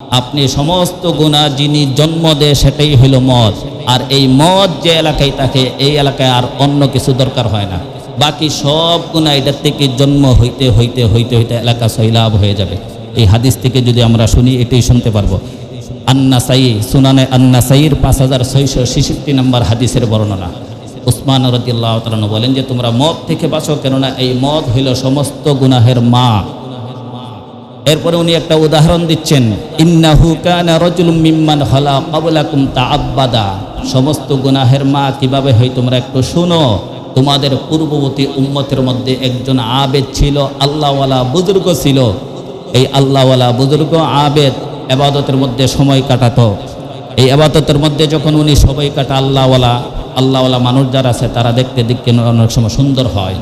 আপনি সমস্ত গুনাহ যিনি জন্ম দেয় সেটাই হইল মদ। আর এই মদ যে এলাকায় থাকে এই এলাকায় আর অন্য কিছু দরকার হয় না। বাকি সব গুনাহ এটার থেকে জন্ম হইতে হইতে হইতে হইতে এলাকা সৈলাভ হয়ে যাবে। এই হাদিস থেকে যদি আমরা শুনি এটাই শুনতে পারবো। আন-নাসাই, সুনানে আন-নাসাইর 5666 নম্বর হাদিসের বর্ণনা। উসমান রাদিয়াল্লাহু তাআলা বলেন যে তোমরা মদ থেকে বাঁচো, কেননা এই মদ হইল সমস্ত গুনাহের মা। এরপরে উনি একটা উদাহরণ দিচ্ছেন, ইন্নাহু কানা রাজুলুম মিম্মান খালা ক্বাবলাকুম তাআব্বাদা। সমস্ত গুনাহের মা কিভাবে হয় তোমরা একটু শুনো। তোমাদের পূর্ববর্তী উম্মতের মধ্যে একজন আবেদ ছিল, আল্লাহওয়ালা বুজুর্গ ছিল। এই আল্লাহওয়ালা বুজুর্গ আবেদ ইবাদতের মধ্যে সময় কাটাতো। এই ইবাদতের মধ্যে যখন উনি সময় কাটা আল্লাহওয়ালা মানুষ যারা আছে তারা দেখতে দেখতে অনেক সময় সুন্দর হয়,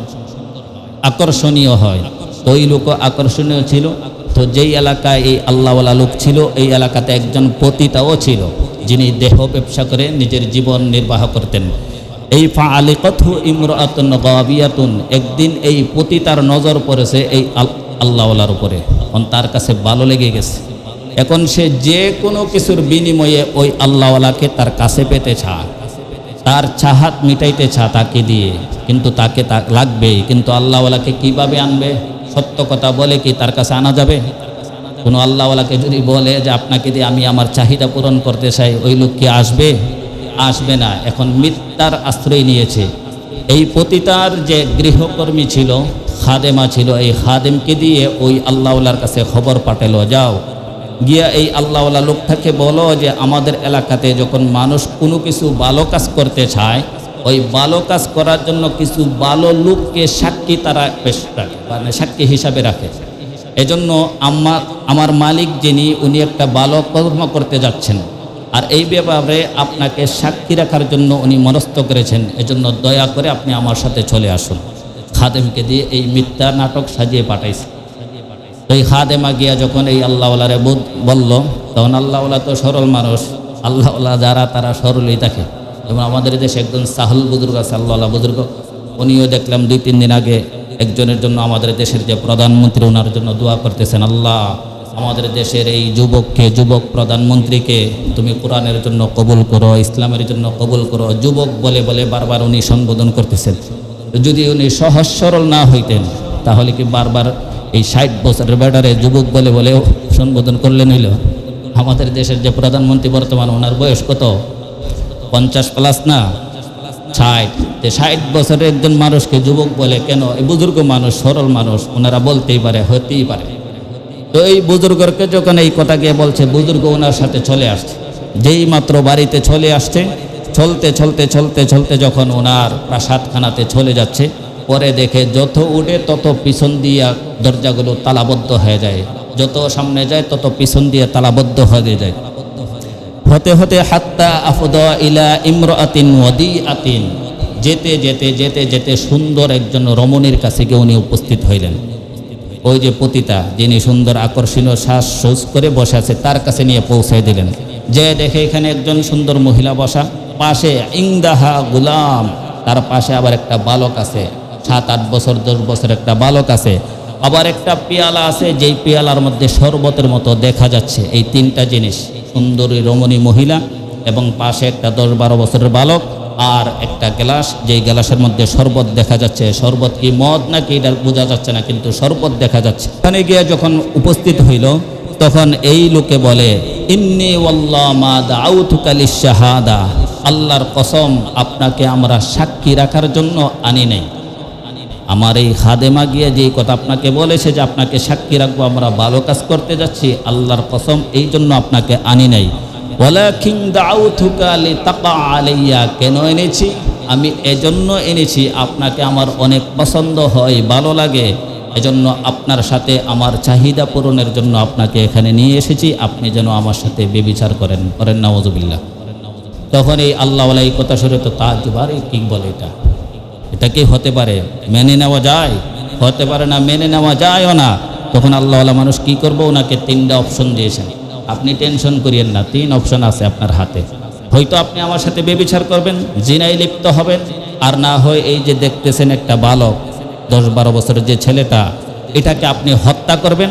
আকর্ষণীয় হয়। তো এই লোক আকর্ষণীয় ছিল। তো যেই এলাকায় এই আল্লাহওয়ালা লোক ছিল এই এলাকাতে একজন পতিতাও ছিল, যিনি দেহ ব্যবসা করে নিজের জীবন নির্বাহ করতেন। এই ফাআলিকাতহু ইমরাআতুন গাবিয়াতুন, একদিন এই পতিতার নজর পড়েছে এই আল্লাহওয়ালার উপরে। তার কাছে ভালো লেগে গেছে। এখন সে যে কোনো কিছুর বিনিময়ে ওই আল্লাহওয়ালাকে তার কাছে পেতে চায়, তার চাহাত মিটাইতে চায় তাকে দিয়ে, কিন্তু তাকে তা লাগবেই। কিন্তু আল্লাহওয়ালাকে কিভাবে আনবে? সত্য কথা বলে কি তার কাছে আনা যাবে? কোনো আল্লাহওয়ালাকে যদি বলে যে আপনাকে দিয়ে আমি আমার চাহিদা পূরণ করতে চাই, ওই লোক কি আসবে? আসবে না। এখন মিথ্যার আশ্রয় নিয়েছে। এই পতিতার যে গৃহকর্মী ছিল, খাদেমা ছিল, এই খাদেমকে দিয়ে ওই আল্লাহওয়ালার কাছে খবর পাঠালো, যাও গিয়া এই আল্লাহওয়ালা লোকটাকে বলো যে আমাদের এলাকাতে যখন মানুষ কোনো কিছু ভালো কাজ করতে চায়, ওই ভালো কাজ করার জন্য কিছু ভালো লোককে সাক্ষী তারা পেশ রাখে, মানে সাক্ষী হিসাবে রাখে। এজন্য আমার মালিক যিনি, উনি একটা ভালো কর্ম করতে যাচ্ছেন, আর এই ব্যাপারে আপনাকে সাক্ষী রাখার জন্য উনি মনস্থ করেছেন। এজন্য দয়া করে আপনি আমার সাথে চলে আসুন। খাদেমকে দিয়ে এই মিথ্যা নাটক সাজিয়ে পাঠাইছে। এই খাদেমা গিয়া যখন এই আল্লাহওয়ালারে বলল, তখন আল্লাহওয়ালা তো সরল মানুষ, আল্লাহওয়ালা যারা তারা সরলই থাকে। এবং আমাদের দেশে একজন সাহল বুজুর্গ আছে, আল্লাহওয়ালা বুজুর্গ। উনিও দেখলাম 2-3 দিন আগে একজনের জন্য, আমাদের দেশের যে প্রধানমন্ত্রী, ওনার জন্য দোয়া করতেছেন, আল্লাহ আমাদের দেশের এই যুবক প্রধানমন্ত্রীকে তুমি কোরআনের জন্য কবুল করো, ইসলামের জন্য কবুল করো। যুবক বলে বলে বারবার উনি সম্বোধন করতেছেন। যদি উনি সহজ সরল না হইতেন তাহলে কি বারবার এই 60 বছরের ব্যাটারে যুবক বলে বলেও সম্বোধন করলেন হইল? আমাদের দেশের যে প্রধানমন্ত্রী বর্তমান, ওনার বয়স কত? 50+ না 60। 60 বছরের একজন মানুষকে যুবক বলে কেন? এই বুজুর্গ মানুষ, সরল মানুষ, ওনারা বলতেই পারে, হতেই পারে। তো এই বুজুর্গকে যখন এই কথা গিয়ে বলছে, বুজুর্গ ওনার সাথে চলে আসছে। যেই মাত্র বাড়িতে চলে আসছে, চলতে চলতে চলতে চলতে যখন ওনার প্রাসাদখানাতে চলে যাচ্ছে, পরে দেখে যত উঠে তত পিছন দিয়ে দরজাগুলো তালাবদ্ধ হয়ে যায়, যত সামনে যায় তত পিছন দিয়ে তালাবদ্ধ হয়ে যায়। হতে হতে হাত্তা আফদা ইলা ইমরাআতিন ওয়াদিআতিন, যেতে যেতে যেতে যেতে সুন্দর একজন রমণীর কাছে গিয়ে উনি উপস্থিত হইলেন। ওই যে পতিতা, যিনি সুন্দর আকর্ষণীয় সাজ করে বসে আছে, তার কাছে নিয়ে পৌঁছায় দিলেন। যে দেখে এখানে একজন সুন্দর মহিলা বসা, পাশে ইংদাহা গুলাম, তার পাশে আবার একটা বালক আছে, 7-8 বছর 10 বছর একটা বালক আছে। আবার একটা পেয়ালা আছে, যেই পেয়ালার মধ্যে শরবতের মতো দেখা যাচ্ছে। এই 3টা জিনিস, সুন্দরী রমণী মহিলা এবং পাশে একটা 10-12 বছরের বালক, আর একটা গ্লাস, যেই গ্লাসের মধ্যে শরবত দেখা যাচ্ছে। শরবত কি মদ নাকি এটা বোঝা যাচ্ছে না, কিন্তু শরবত দেখা যাচ্ছে। এখানে গিয়ে যখন উপস্থিত হইল, তখন এই লোকে বলে, ইন্নী ওয়াল্লাহ মা দাউতুকা লিশ-শাহাদা, আল্লাহর কসম আপনাকে আমরা সাক্ষী রাখার জন্য আনি নাই। আমার এই খাদেমা গিয়ে যেই কথা আপনাকে বলেছে যে আপনাকে সাক্ষী রাখবো, আমরা ভালো কাজ করতে যাচ্ছি, আল্লাহর কসম এই জন্য আপনাকে আনি নাই। ওয়ালাকিন দাউতুকা লিতাকা আলাইয়া, কেন এনেছি? আমি এজন্য এনেছি আপনাকে আমার অনেক পছন্দ হয়, ভালো লাগে, এজন্য আপনার সাথে আমার চাহিদা পূরণের জন্য আপনাকে এখানে নিয়ে এসেছি, আপনি যেন আমার সাথে ব্যভিচার করেন। নাউযুবিল্লাহ। তখন এই আল্লাহওয়ালা এই কথা শুনে তো তাজ্জুব, কি বলে এটা কি হতে পারে? মেনে নেওয়া যায়? হতে পারে না, মেনে নেওয়া যায়ও না। তখন আল্লাহওয়ালা মানুষ কি করবো? ওনাকে 3টা অপশন দিয়েছেন। আপনি টেনশন করিয়েন না, 3 অপশন আছে আপনার হাতে। হয়তো আপনি আমার সাথে ব্যভিচার করবেন, জিনায় লিপ্ত হবেন, আর না হয় এই যে দেখতেছেন একটা বালক 10-12 বছরের যে ছেলেটা, এটাকে আপনি হত্যা করবেন,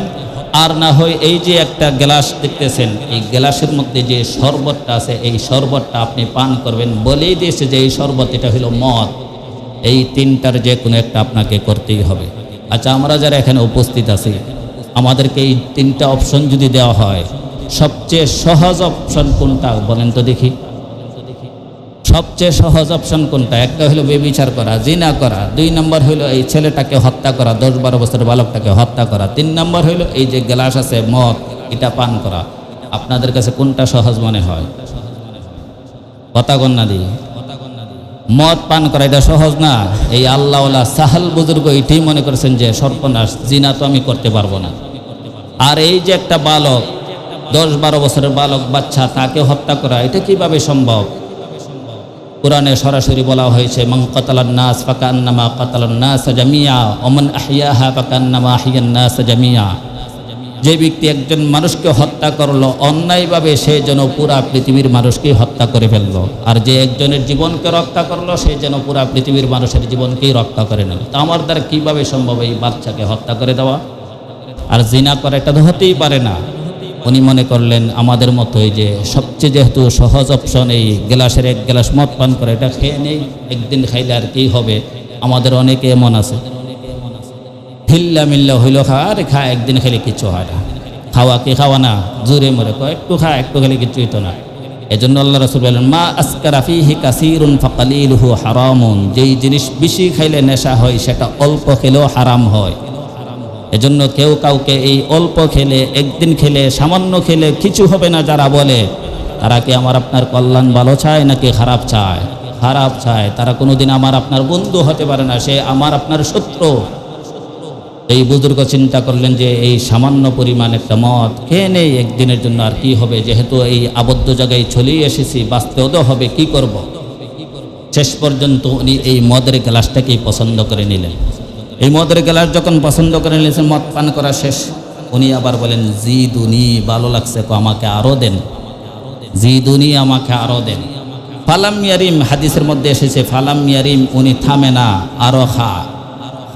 আর না হয় এই যে একটা গ্লাস দেখতেছেন, এই গ্লাসের মধ্যে যে শরবতটা আছে, এই শরবতটা আপনি পান করবেন। বলেই দিয়েছে যে এই শরবত এটা হলো মদ। এই তিনটার যে কোনো একটা আপনাকে করতেই হবে। আচ্ছা, আমরা যারা এখানে উপস্থিত আছি, আমাদেরকে এই তিনটা অপশন যদি দেওয়া হয়, সবচেয়ে সহজ অপশন কোনটা বলেন তো দেখি? সবচেয়ে সহজ অপশন কোনটা? একটা হলো বেবিচার করা, জিনা করা। 2 নম্বর হলো এই ছেলেটাকে হত্যা করা, 10-12 বছরের বালকটাকে হত্যা করা। 3 নম্বর হলো এই যে গ্লাস আছে মদ, এটা পান করা। আপনাদের কাছে কোনটা সহজ মনে হয়? কথা কন্যা দিই, মদ পান করা এটা সহজ না? এই আল্লাহওয়ালা সাহাল বুজুর্গ এটাই মনে করেছেন যে সর্বনাশ, জিনা তো আমি করতে পারবো না। আর এই যে একটা বালক, 10-12 বছরের বালক বাচ্চা, তাকে হত্যা করা, এটা কিভাবে সম্ভব? কোরআনে সরাসরি বলা হয়েছে, মান কাতালান নাস ফাকান্নামা কাতালান নাস জামিয়া ওয়া মান আহইয়াহা ফাকান্নামা আহইয়ান নাস জামিয়া। যে ব্যক্তি একজন মানুষকে হত্যা করলো অন্যায়ভাবে, সে যেন পুরা পৃথিবীর মানুষকে হত্যা করে ফেললো। আর যে একজনের জীবনকে রক্ষা করলো, সে যেন পুরা পৃথিবীর মানুষের জীবনকেই রক্ষা করে নিল। তা আমার দ্বারা কীভাবে সম্ভব এই বাচ্চাকে হত্যা করে দেওয়া? আর জিনা করা এটা তো হতেই পারে না। উনি মনে করলেন আমাদের মতোই যে সবচেয়ে যেহেতু সহজ অপশন এই গ্লাসের এক গ্লাস মদ পান করে, এটা খেয়ে নেই, একদিন খাইলে আর কী হবে। আমাদের অনেকে এমন আছে, হিল্লা মিল্লা হইল আর খায়, একদিন খেলে কিচ্ছু হয় না। খাওয়া কি খাওয়া না, জোরে মরে কয় একটু খায়, একটু খেলে কিচ্ছু হইতো না। এজন্য আল্লাহ রাসূল বলেন, মা আসকারা ফিহি কাসীরুন ফাকালিলুহু হারামুন। যেই জিনিস বেশি খাইলে নেশা হয়, সেটা অল্প খেলেও হারাম হয়। এজন্য কেউ কাউকে এই অল্প খেলে, একদিন খেলে, সামান্য খেলে কিছু হবে না যারা বলে, তারা কি আমার আপনার কল্যাণ ভালো চায় নাকি খারাপ চায়? খারাপ চায়। তারা কোনোদিন আমার আপনার বন্ধু হতে পারে না, সে আমার আপনার শত্রু। এই বুজুর্গ চিন্তা করলেন যে এই সামান্য পরিমাণ একটা মদ খেয়ে নেই একদিনের জন্য, আর কি হবে, যেহেতু এই আবদ্ধ জায়গায় চলেই এসেছি, বাঁচতেও তো হবে, কি করব। শেষ পর্যন্ত উনি এই মদের গ্লাসটাকেই পছন্দ করে নিলেন। এই মদের গ্লাস যখন পছন্দ করে নিয়েছেন, মদ পান করা শেষ, উনি আবার বলেন, জিদুনি, ভালো লাগছে, আমাকে আরও দেন, জিদুনি, আমাকে আরও দেন। ফালাম ইয়ারিম, হাদিসের মধ্যে এসেছে ফালাম ইয়ারিম, উনি থামে না, আরও খা।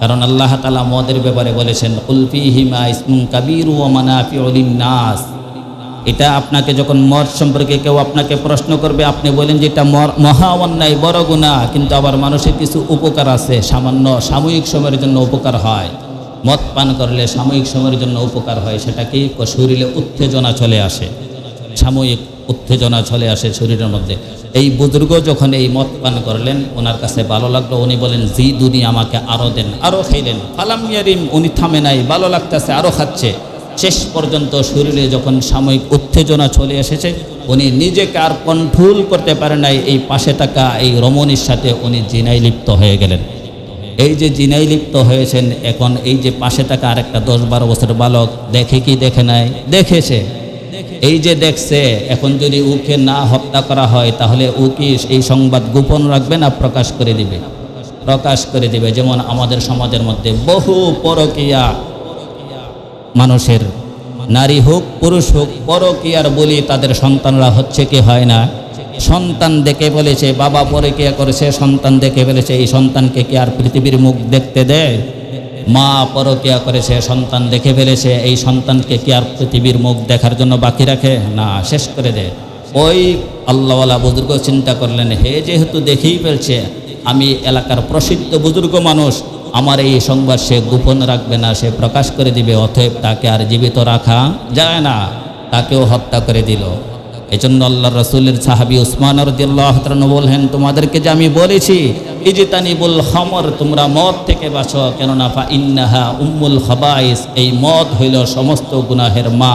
কারণ আল্লাহ তাআলা মদের ব্যাপারে বলেছেন, কুল ফীহিমা ইসমুন কাবীরু ওয়া মানাফিউ লিন-নাস। এটা আপনাকে যখন মদ সম্পর্কে কেউ আপনাকে প্রশ্ন করবে, আপনি বলেন যে এটা মহা অন্যায়, বড় গুনাহ, কিন্তু আবার মানুষের কিছু উপকার আছে, সামান্য সাময়িক সময়ের জন্য উপকার হয়। মদ পান করলে সাময়িক সময়ের জন্য উপকার হয়, সেটা কি, শরীরে উত্তেজনা চলে আসে, সাময়িক উত্তেজনা চলে আসে শরীরের মধ্যে। এই বুজুর্গ যখন এই মদ পান করলেন, ওনার কাছে ভালো লাগলো, উনি বলেন, জিদুনি, আমাকে আরও দেন, আরও খাইলেন। ফালাম ইয়ারিম, উনি থামে নাই, ভালো লাগতেছে, আরও খাচ্ছে। শেষ পর্যন্ত শরীরে যখন সাময়িক উত্তেজনা চলে এসেছে, উনি নিজেকে আর কন্ট্রোল করতে পারে নাই, এই পাশে থাকা এই রমণীর সাথে উনি জিনায় লিপ্ত হয়ে গেলেন। এই যে জিনায় লিপ্ত হয়েছেন, এখন এই যে পাশে থাকা আরেকটা 10-12 বছরের বালক দেখে কি দেখে নাই? দেখেছে। এই যে দেখছে, এখন যদি ওকে না হত্যা করা হয়, তাহলে ও কি এই সংবাদ গোপন রাখবে না প্রকাশ করে দিবে? প্রকাশ করে দিবে। যেমন আমাদের সমাজের মধ্যে বহু পরকীয়া মানুষের, নারী হোক পুরুষ হোক, পরকীয়ার বলি তাদের সন্তানরা হচ্ছে কি হয় না? সন্তান দেখে বলেছে বাবা পরকীয়া করেছে, সন্তান দেখে বলেছে এই সন্তানকে কি আর পৃথিবীর মুখ দেখতে দেয়? মা পরকীয়া করেছে, সন্তান দেখে ফেলেছে, এই সন্তানকে কি আর পৃথিবীর মুখ দেখার জন্য বাকি রাখে না? শেষ করে দেয়। ওই আল্লাহওয়ালা বুজুর্গ চিন্তা করলেন, হে যেহেতু দেখেই ফেলছে, আমি এলাকার প্রসিদ্ধ বুজুর্গ মানুষ, আমার এই সংবাদ সে গোপন রাখবে না, সে প্রকাশ করে দিবে, অতএব তাকে আর জীবিত রাখা যায় না, তাকেও হত্যা করে দিল। এজন্য আল্লাহ রাসূলের সাহাবী উসমান রাদিয়াল্লাহু তাআলা বলেন, তোমাদেরকে যে আমি বলেছি ইজতানিবুল খামর, তোমরা মদ থেকে বাঁচো, কেননা ফা ইন্নাহা উম্মুল খাবাইস, এই মদ হইল সমস্ত গুনাহের মা।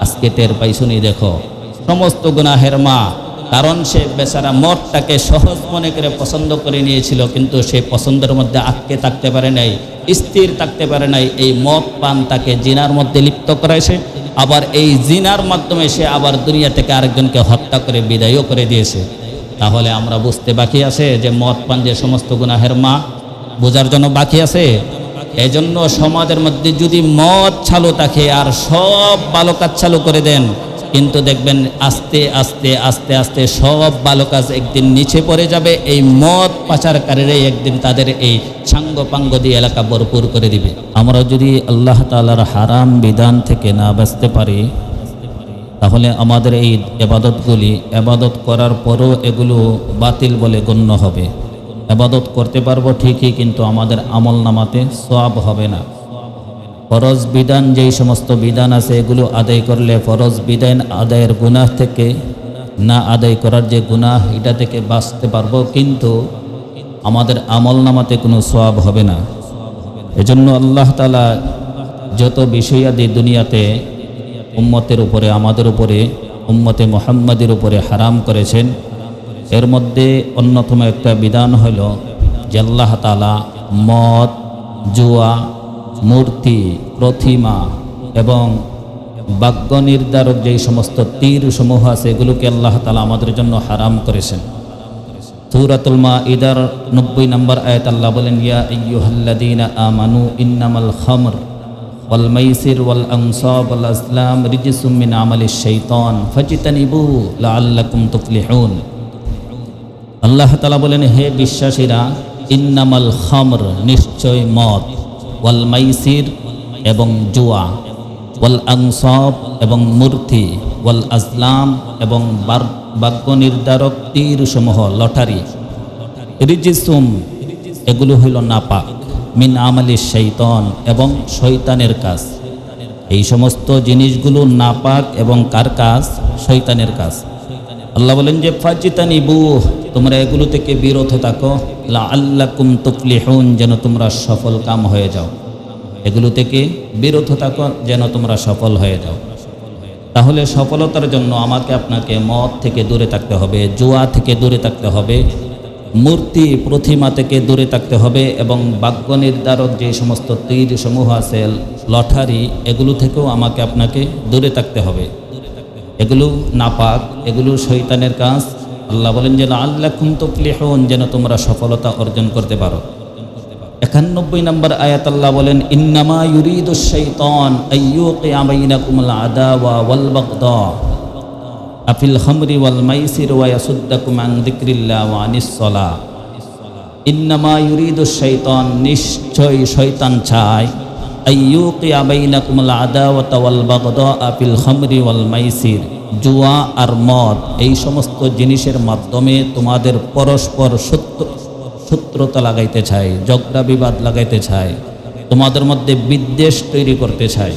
আজকে টের পাইছুনি, দেখো, সমস্ত গুনাহের মা। কারণ সে বেচারা মদটাকে সহজ মনে করে পছন্দ করে নিয়েছিল, কিন্তু সে পছন্দের মধ্যে আটকে থাকতে পারে নাই, স্থির থাকতে পারে নাই। এই মদ পান তাকে জিনার মধ্যে লিপ্ত করাইছে, আবার এই জিনার মাধ্যমে সে আবার দুনিয়া থেকে আরেকজনকে হত্যা করে বিদায়ও করে দিয়েছে। তাহলে আমরা বুঝতে বাকি আছে যে মদ পান যে সমস্ত গুনাহের মা, বোঝার জন্য বাকি আছে। এজন্য সমাজের মধ্যে যদি মদ চালু থাকে আর সব ভালো কাজ চালু করে দেন, কিন্তু দেখবেন আস্তে আস্তে আস্তে আস্তে সব ভালো কাজ একদিন নিচে পড়ে যাবে। এই মদ পাচারকারীরাই একদিন তাদের এই সাঙ্গ পাঙ্গ দিয়ে এলাকা ভরপুর করে দিবে। আমরা যদি আল্লাহ তাআলার হারাম বিধান থেকে না বাঁচতে পারি, তাহলে আমাদের এই এবাদতগুলি এবাদত করার পরও এগুলো বাতিল বলে গণ্য হবে। এবাদত করতে পারবো ঠিকই, কিন্তু আমাদের আমল নামাতে সওয়াব হবে না। ফরজ বিধান যেই সমস্ত বিধান আছে এগুলো আদায় করলে ফরজ বিধান আদায়ের গুনাহ থেকে, না আদায় করার যে গুনাহ এটা থেকে বাঁচতে পারবো, কিন্তু আমাদের আমল নামাতে কোনো সওয়াব হবে না। এজন্য আল্লাহ তাআলা যত বিষয়াদি দুনিয়াতে উম্মতের উপরে, আমাদের উপরে, উম্মতে মুহাম্মাদের উপরে হারাম করেছেন, এর মধ্যে অন্যতম একটা বিধান হলো যে আল্লাহ তাআলা মদ, জুয়া, মূর্তি, প্রতিমা এবং ভাগ্য নির্ধারক যেই সমস্ত তীর সমূহ আছে এগুলোকে আল্লাহ তাআলা আমাদের জন্য হারাম করেছেন। সূরাতুল মাঈদার 90 নম্বর আয়াত আল্লাহ বলেন, ইয়া আইয়ুহাল্লাযীনা আমানু ইন্নামাল খামর ওয়াল মাইসির ওয়াল আনসাব ওয়াল আসলাম রিজসুম মিন আমালিশ শাইতান ফাজতানিবু লাআল্লাকুম তুফলিহুন। আল্লাহ তাআলা বলেন, হে বিশ্বাসীরা, ইন্নামাল খামর, নিশ্চয় মদ, ওয়াল মাইসির এবং জুয়া, ওয়াল আনসাব এবং মূর্তি, ওয়াল আজলাম এবং ভাগ্য নির্ধারক তীর সমূহ, লটারি, রিজিসুম এগুলো হইল নাপাক, মিন আমালিশ শাইতান এবং শয়তানের কাজ। এই সমস্ত জিনিসগুলো নাপাক এবং কার কাজ? শয়তানের কাজ। আল্লাহ বলেন যে ফাজতানিবু, তোমরা এগুলো থেকে বিরত থাকো, লাআল্লাকুম তুফলিহুন, যেন তোমরা সফল কাম হয়ে যাও। এগুলো থেকে বিরত থাকো যেন তোমরা সফল হয়ে যাও। তাহলে সফলতার জন্য আমাকে আপনাকে মদ থেকে দূরে থাকতে হবে, জুয়া থেকে দূরে থাকতে হবে, মূর্তি প্রতিমা থেকে দূরে থাকতে হবে এবং ভাগ্য নির্ধারক যে সমস্ত তীর সমূহ আছে, লটারি, এগুলো থেকেও আমাকে আপনাকে দূরে থাকতে হবে। এগুলো নাপাক, এগুলো শয়তানের কাজ। আল্লাহ বলেন যে লাআল্লাকুম তুফলিহুন, যেন তোমরা সফলতা অর্জন করতে পারো। 91 নম্বর আয়াত আল্লাহ বলেন, ইন্নামা ইউরিদুশ শাইতান আইয়ুকিয়া বাইনাকুমুল আদাওয়া ওয়াল বাগদা আফিল খামরি ওয়াল মাইসির ওয়া ইয়াসুদ্দাকুম আন যিকরিল্লাহ ওয়া আনিস সালাহ। ইন্নামা ইউরিদুশ শাইতান, নিশ্চয় শয়তান চায়, আইয়ুকিয়া বাইনাকুমুল আদাওয়াতা ওয়াল বাগদা আফিল খামরি ওয়াল মাইসির, জুয়া আর মদ এই সমস্ত জিনিসের মাধ্যমে তোমাদের পরস্পর শত্রুতা লাগাইতে চায়, ঝগড়া বিবাদ লাগাইতে চায়, তোমাদের মধ্যে বিদ্বেষ তৈরি করতে চায়।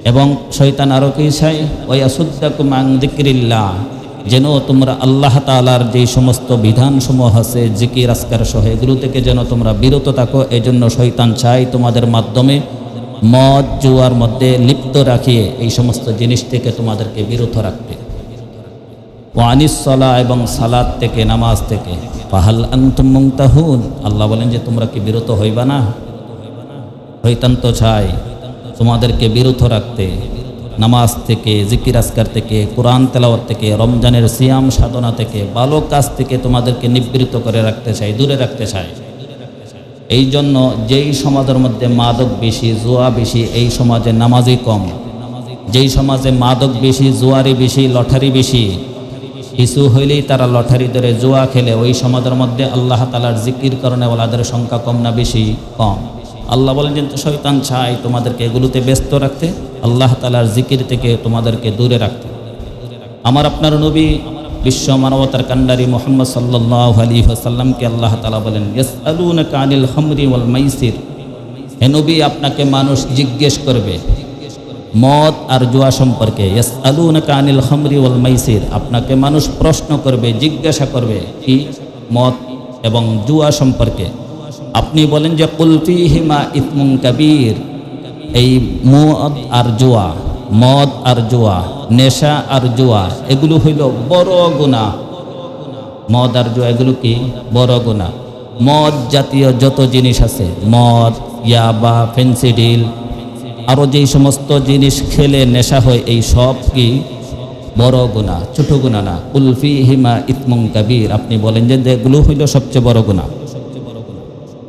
এবং শয়তান আরও কি চায়? ওয়ায়াসুদ্দাকুম আন যিকরিল্লাহ, যেন তোমরা আল্লাহ তাআলার যেই সমস্ত বিধানসমূহ আছে জিকির আজকার সহ এগুলো থেকে যেন তোমরা বিরত থাকো। এজন্য শয়তান চায় তোমাদের মাধ্যমে মদ জুয়ার মধ্যে লিপ্ত রাখিয়ে এই সমস্ত জিনিস থেকে তোমাদেরকে বিরত রাখতে। ওয়া আনিস সালাহ, এবং সালাত থেকে, নামাজ থেকে। ফাহাল আনতুম মুনতাহুন, আল্লাহ বলেন যে তোমরা কি বিরত হইবা না? শয়তান তো চায় তোমাদেরকে বিরত রাখতে, নামাজ থেকে, জিকির আজকার থেকে, কোরআন তেলাওয়াত থেকে, রমজানের সিয়াম সাধনা থেকে, ভালো কাজ থেকে তোমাদেরকে নিবৃত্ত করে রাখতে চায়, দূরে রাখতে চায়। এই জন্য যেই সমাজের মধ্যে মাদক বেশি, জুয়া বেশি, এই সমাজে নামাজি কম। যেই সমাজে মাদক বেশি, জুয়ারি বেশি, লটারি বেশি, কিছু হইলেই তারা লটারি ধরে জুয়া খেলে, ওই সমাজের মধ্যে আল্লাহ তাআলার জিকির করনে ওয়ালাদের সংখ্যা কম না বেশি? কম। আল্লাহ বলেন যে শয়তান চায় তোমাদেরকে এগুলোতে ব্যস্ত রাখতে, আল্লাহ তাআলার জিকির থেকে তোমাদেরকে দূরে রাখতে। আমার আপনার নবী বিশ্ব মানবতার কান্ডারি মুহাম্মদ সাল্লাল্লাহু আলাইহি ওয়াসাল্লামকে আল্লাহ তাআলা বলেন, ইয়াসআলুনাকা আনিল খামরি ওয়াল মাইসির, হে নবী, আপনাকে মানুষ জিজ্ঞেস করবে মদ আর জুয়া সম্পর্কে। ইয়াসআলুনাকা আনিল খামরি ওয়াল মাইসির, আপনাকে মানুষ প্রশ্ন করবে, জিজ্ঞাসা করবে কি? মদ এবং জুয়া সম্পর্কে। আপনি বলেন যে কুল ফীহিমা ইসমুন কাবীর, এই মদ আর জুয়া, মদ আর জুয়া, নেশা আর জুয়া, এগুলো হইল বড় গুনাহ। মদ আর জুয়া এগুলো কি? বড় গুনাহ। মদ জাতীয় যত জিনিস আছে, মদ, ইয়াবা, ফেন্সিডিল, আরও যেই সমস্ত জিনিস খেলে নেশা হয়, এই সব কি? বড় গুনাহ, ছোট গুনাহ না। কুল ফীহিমা ইসমুন কাবীর, আপনি বলেন যে এগুলো হইল সবচেয়ে বড় গুনাহ।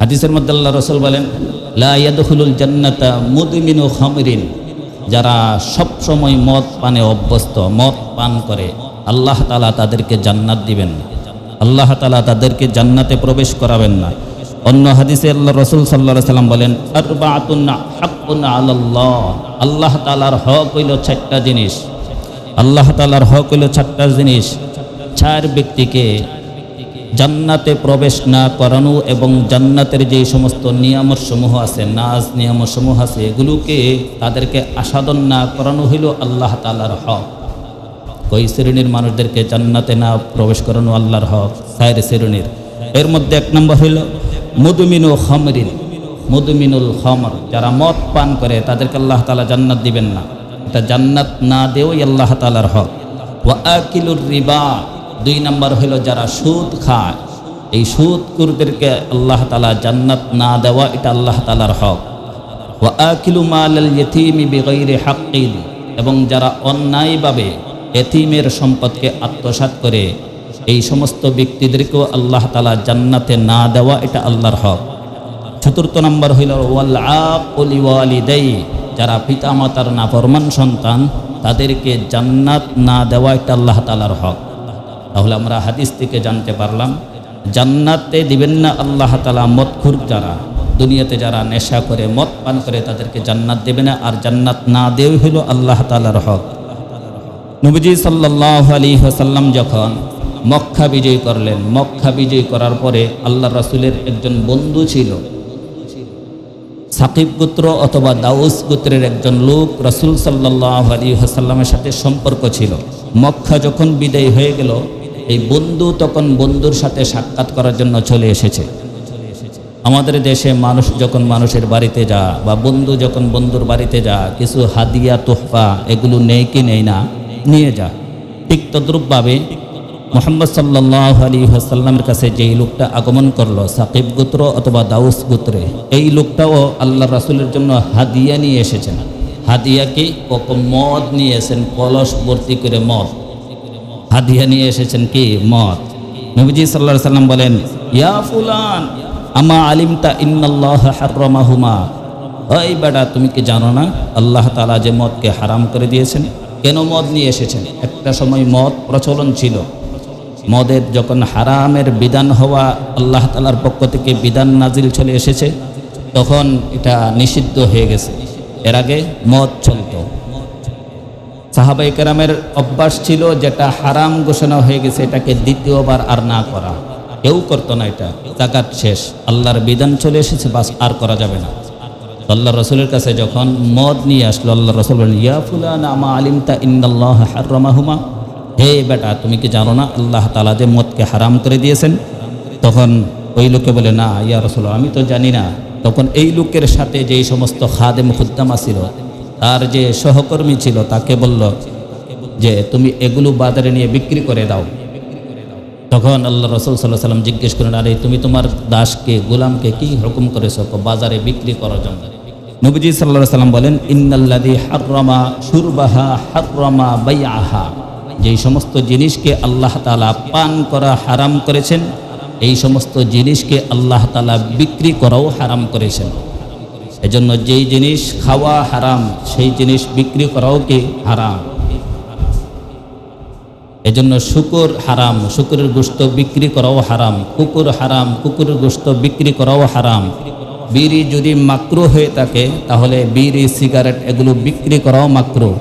হাদিসের মধ্যে আল্লাহ রাসূল বলেন, লা ইয়াদখুলুল জান্নাতা মুদমিনু খামরিন, যারা সব সময় মদ পানে অভ্যস্ত, মদ পান করে, আল্লাহ তাআলা তাদেরকে জান্নাত দিবেন না, আল্লাহ তাআলা তাদেরকে জান্নাতে প্রবেশ করাবেন না। অন্য হাদিসে আল্লাহ রাসূল সাল্লাল্লাহু আলাইহি সাল্লাম বলেন, আরবাআতুন হাক্কুন আলাল্লাহ, আল্লাহ তাআলার হক হইল 4টা জিনিস। আল্লাহ তাআলার হক হইল 4টা জিনিস। 4 ব্যক্তিকে জান্নাতে প্রবেশ না করানো এবং জান্নাতের যে সমস্ত নিয়ামত সমূহ আছে, নাজ নিয়ামত সমূহ আছে, এগুলোকে তাদেরকে আস্বাদন না করানো হইল আল্লাহ তাআলার হক। কই শ্রেণীর মানুষদেরকে জান্নাতে না প্রবেশ করানো আল্লাহর হক? 4 শ্রেণীর। এর মধ্যে 1 নম্বর হইল মুদমিনু খামরিন, মুদমিনুল খামর, যারা মদ পান করে তাদেরকে আল্লাহ তাআলা জান্নাত দিবেন না, এটা জান্নাত না দেওয়াই আল্লাহ তাআলার হক। ওয়া আকিলুর রিবা, 2 নম্বর হইল যারা সুদ খায়, এই সুদখোরদেরকে আল্লাহ তাআলা জান্নাত না দেওয়া, এটা আল্লাহ তাআলার হক। ওয়া আকিলু মালাল ইয়াতীমি বিগাইরি হাক্কিন, এবং যারা অন্যায়ভাবে এতিমের সম্পদকে আত্মসাৎ করে, এই সমস্ত ব্যক্তিদেরকেও আল্লাহ তাআলা জান্নাতে না দেওয়া, এটা আল্লাহর হক। 4 নম্বর হইল ওয়াল আকুল লিওয়ালিদাই, যারা পিতামাতার নাফরমান সন্তান, তাদেরকে জান্নাত না দেওয়া, এটা আল্লাহ তাআলার হক। তাহলে আমরা হাদিস থেকে জানতে পারলাম জান্নাতে দিবেন না আল্লাহ তাআলা মদখোর, যারা দুনিয়াতে যারা নেশা করে মদ পান করে তাদেরকে জান্নাত দেবে না, আর জান্নাত না দেওয়াই হইল আল্লাহ তাআলার হক। নবীজি সাল্লাল্লাহু আলাইহি ওয়াসাল্লাম যখন মক্কা বিজয় করলেন, মক্কা বিজয় করার পরে আল্লাহ রাসূলের একজন বন্ধু ছিল, সাকিব গোত্র অথবা দাউস গোত্রের একজন লোক রাসূল সাল্লাল্লাহু আলাইহি ওয়াসাল্লামের সাথে সম্পর্ক ছিল। মক্কা যখন বিদায় হয়ে গেল, এই বন্ধু তখন বন্ধুর সাথে সাক্ষাৎ করার জন্য চলে এসেছে। আমাদের দেশে মানুষ যখন মানুষের বাড়িতে যা, বা বন্ধু যখন বন্ধুর বাড়িতে যা, কিছু হাদিয়া তোহফা এগুলো নেই কি নেই না, নিয়ে যা। ঠিক তদ্রূপভাবে মুহাম্মদ সাল্লাল্লাহু আলাইহি ওয়াসাল্লামের কাছে যেই লোকটা আগমন করলো, সাকিব গোত্র অথবা দাউস গোত্রে, এই লোকটাও আল্লাহ রাসূলের জন্য হাদিয়া নিয়ে এসেছেন। হাদিয়া কি? মদ নিয়ে এসেছেন, কলস ভর্তি করে মদ হাদিয়া নিয়ে এসেছেন। কি? মদ। নবীজি সাল্লাল্লাহু আলাইহি ওয়াসাল্লাম বলেন, ইয়া ফুলান আমা আলিমতা ইন্নাল্লাহ হারামাহুমা, ওই বেটা তুমি কি জানো না আল্লাহ তাআলা যে মদকে হারাম করে দিয়েছেন? কেন মদ নিয়ে এসেছেন? একটা সময় মদ প্রচলন ছিল, মদের যখন হারামের বিধান হওয়া আল্লাহ তাআলার পক্ষ থেকে বিধান নাজিল চলে এসেছে, তখন এটা নিষিদ্ধ হয়ে গেছে। এর আগে মদ চলত। সাহাবায়ে কেরামের অভ্যাস ছিল, যেটা হারাম ঘোষণা হয়ে গেছে এটাকে দ্বিতীয়বার আর না করা, কেউ করতো না। এটা যাকাত শেষ, আল্লাহর বিধান চলে এসেছে, বাস আর করা যাবে না। আল্লাহ রাসূলের কাছে যখন মদ নিয়ে আসলো, আল্লাহ রাসূল বলেন, ইয়া ফুলান আমা আলিমতা ইন্নাল্লাহ হারামাহুমা, হে বেটা তুমি কি জানো না আল্লাহ তাআলা যে মদকে হারাম করে দিয়েছেন? তখন ওই লোকে বলে, না ইয়া রাসূলুল্লাহ, আমি তো জানি না। তখন এই লোকের সাথে যেই সমস্ত খাদেম খুদ্দামা ছিল, তার যে সহকর্মী ছিল, তাকে বলল যে তুমি এগুলো বাজারে নিয়ে বিক্রি করে দাও। তখন আল্লাহ রাসূল সাল্লাল্লাহু আলাইহি ওয়াসাল্লাম জিজ্ঞেস করেন, আরে তুমি তোমার দাসকে, গোলামকে কি হুকুম করেছো বাজারে বিক্রি করার জন্য? নবীজি সাল্লাল্লাহু আলাইহি ওয়াসাল্লাম বলেন, ইন্নাল্লাযী হাররামা শুরবাহা হাররামা বাইআহা, যেই সমস্ত জিনিসকে আল্লাহ তাআলা পান করা হারাম করেছেন, এই সমস্ত জিনিসকে আল্লাহ তাআলা বিক্রি করাও হারাম করেছেন। এজন্য যেই জিনিস খাওয়া হারাম, সেই জিনিস বিক্রি করাও কি হারাম। এজন্য শুকর হারাম, শুকরের গোশত বিক্রি করাও হারাম। কুকুর হারাম, কুকুরের গোশত বিক্রি করাও হারাম। বিড়ি যদি মাকরুহ হয়ে থাকে, তাহলে বিড়ি, সিগারেট এগুলো বিক্রি করাও মাকরুহ।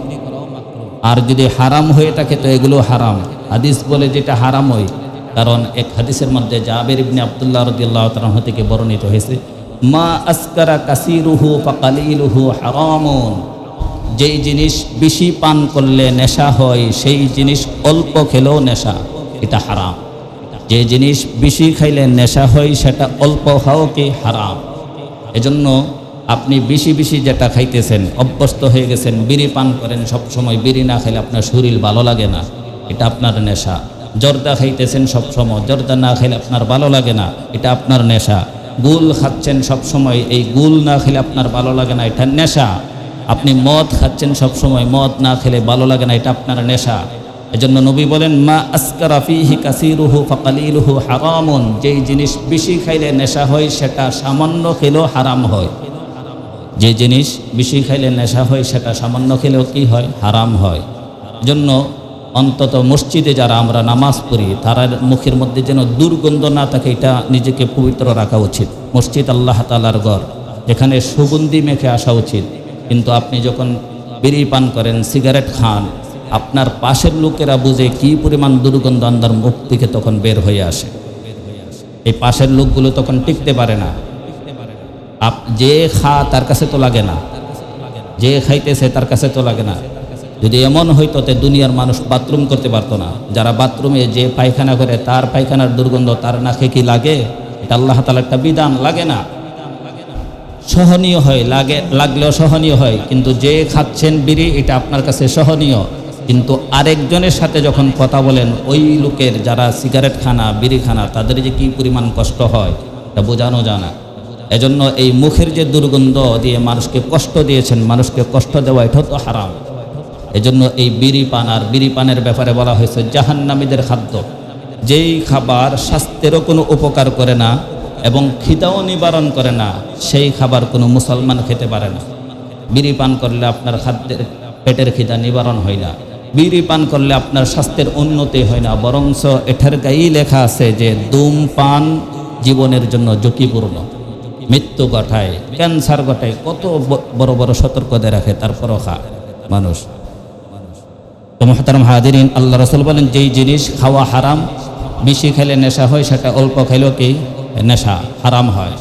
আর যদি হারাম হয়ে থাকে তো এগুলো হারাম। হাদিস বলে যেটা হারাম হয়, কারণ এক হাদিসের মধ্যে জাবের ইবনে আব্দুল্লাহ রাদিয়াল্লাহু তাআলা আনহু থেকে বর্ণিত হয়েছে, মা আসকারা কাসীরুহু ফাকালিলুহু হারামুন, যেই জিনিস বেশি পান করলে নেশা হয়, সেই জিনিস অল্প খেলেও নেশা, এটা হারাম। যে জিনিস বেশি খাইলে নেশা হয়, সেটা অল্প খাও কি হারাম। এজন্য আপনি বেশি বেশি যেটা খাইতেছেন, অভ্যস্ত হয়ে গেছেন, বিড়ি পান করেন সব সময়, বিড়ি না খেলে আপনার শরীর ভালো লাগে না, এটা আপনার নেশা। জর্দা খাইতেছেন সব সময়, জর্দা না খেলে আপনার ভালো লাগে না, এটা আপনার নেশা। গুল খাচ্ছেন সব সময়, এই গুল না খেলে আপনার ভালো লাগে না, এটা নেশা। আপনি মদ খাচ্ছেন সব সময়, মদ না খেলে ভালো লাগে না, এটা আপনার নেশা। এজন্য নবী বলেন, মা আসকারা ফীহি কাসীরুহু ফাকালিলুহু হারামুন, যেই জিনিস বেশি খাইলে নেশা হয়, সেটা সামান্য খেলেও হারাম হয়। যে জিনিস বেশি খাইলে নেশা হয় সেটা সামান্য খেলেও কি হয়, হারাম হয়। জন্য অন্তত মসজিদে যারা আমরা নামাজ পড়ি তারা মুখের মধ্যে যেন দুর্গন্ধ না থাকে, এটা নিজেকে পবিত্র রাখা উচিত। মসজিদ আল্লাহ তাআলার ঘর, এখানে সুগন্ধি মেখে আসা উচিত। কিন্তু আপনি যখন বিড়ি পান করেন, সিগারেট খান, আপনার পাশের লোকেরা বুঝে কি পরিমাণ দুর্গন্ধ আন্দার মুখ থেকে তখন বের হয়ে আসে। এই পাশের লোকগুলো তখন টিকতে পারে না। যে তার কাছে তো লাগে না, যে খাইতেছে তার কাছে তো লাগে না। যদি এমন হইতো তে দুনিয়ার মানুষ বাথরুম করতে পারতো না। যারা বাথরুমে যে পায়খানা করে তার পায়খানার দুর্গন্ধ তার নাকে কি লাগে? এটা আল্লাহ তাআলার একটা বিধান, লাগে না, সহনীয় হয়, লাগলেও সহনীয় হয়। কিন্তু যে খাচ্ছেন বিড়ি এটা আপনার কাছে সহনীয়, কিন্তু আরেকজনের সাথে যখন কথা বলেন ওই লোকের যারা সিগারেট খানা বিড়ি খানা তাদের যে কি পরিমাণ কষ্ট হয় তা বোঝানো যায় না। এজন্য এই মুখের যে দুর্গন্ধ দিয়ে মানুষকে কষ্ট দিয়েছেন, মানুষকে কষ্ট দেওয়া এটা তো হারাম। এজন্য এই বিড়ি পান আর বিড়ি পানের ব্যাপারে বলা হয়েছে জাহান্নামীদের খাদ্য। যেই খাবার স্বাস্থ্যেরও কোনো উপকার করে না এবং খিদাও নিবারণ করে না, সেই খাবার কোনো মুসলমান খেতে পারে না। বিড়ি পান করলে আপনার খাদ্যের পেটের খিদা নিবারণ হয় না, বিড়ি পান করলে আপনার স্বাস্থ্যের উন্নতি হয় না, বরঞ্চ এটার গায়েই লেখা আছে যে ধূমপান জীবনের জন্য ঝুঁকিপূর্ণ, মৃত্যু ঘটায়, ক্যান্সার ঘটায়, কত বড় বড় সতর্ক দিয়ে রাখে, তারপরও খায় মানুষ। তো মুহতারাম হাজিরিন, আল্লাহ রাসূল বলেন যেই জিনিস খাওয়া হারাম, বেশি খেলে নেশা হয়, সেটা অল্প খাইলেও কি নেশা হারাম হয়।